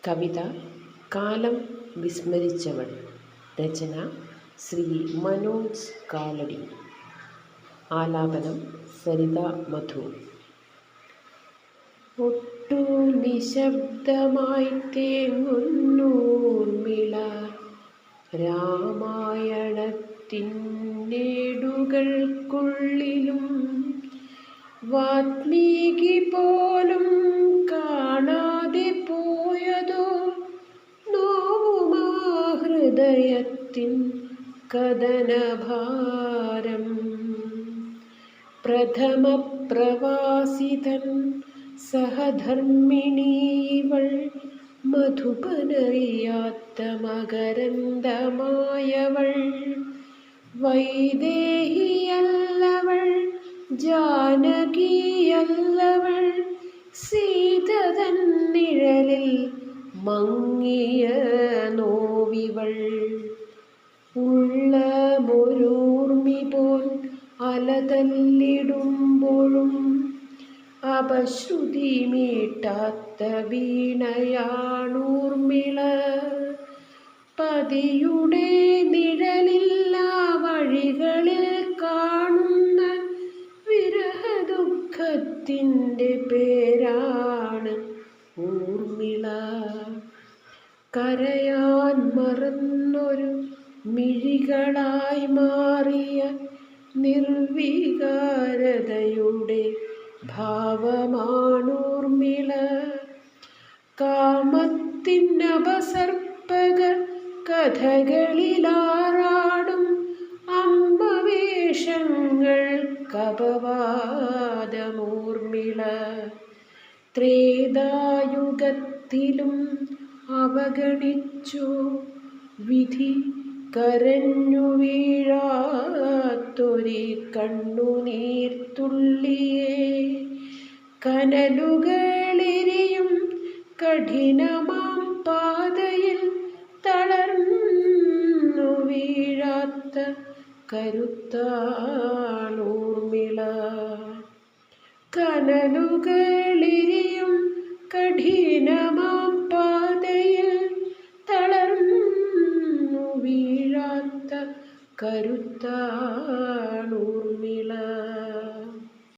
കവിത കാലം വിസ്മരിച്ചവൾ. രചന ശ്രീ മനോജ് കാലടി. ആലാപനം സരിത മധു. ഒട്ടു നിശബ്ദമായി തേങ്ങുന്നൂർമിള രാമായണത്തിന്നേടുകൾക്കുള്ളിലും വാത്മീകി പോലും കാണാതെ പോയതോ നോവുമാ ഹൃദയത്തിൻ കഥനഭാരം. പ്രഥമ പ്രവാസിതൻ സഹധർമ്മിണീവൾ മധുപനറിയാത്ത മകരന്ദമായവൾ. വൈദേഹിയല്ലവൾ, ജാനകിയല്ലവൾ, സീതതൻ നിഴലിൽ മങ്ങിയ നോവിവൾ. ഉള്ളമൊരൂർമി പോൽ അലതല്ലിടുമ്പോഴും അപശ്രുതി മീട്ടാത്ത വീണയാണൂർമിള. പതിയുടെ നിഴലില്ലാ വഴികളിൽ കാണുന്ന വിരഹദുഃഖത്തിൻ്റെ പേരാണ് ഊർമിള. കരയാൻ മറന്നൊരു മിഴികളായി മാറിയ നിർവികാരതയുടെ ഭാവമാണൂർമിള. കാമത്തിനപസർപ്പക കഥകളിലാറാടും അമ്മവേഷങ്ങൾക്കപവാദമൂർമിള. ത്രേതായുഗത്തിലും അവഗണിച്ചു വിധി കരഞ്ഞു വീഴാത്തൊരി കണ്ണുനീർത്തുള്ളിയെ. കനലുകളെരിയും കഠിനമാം പാതയിൽ തളർന്നു വീഴാത്ത കരുത്താണൂർമിള. കനലുകളെരിയും കഠിനമാം പാതയിൽ തളർന്നു വീഴാത്ത കരുത്താണൂർമിള.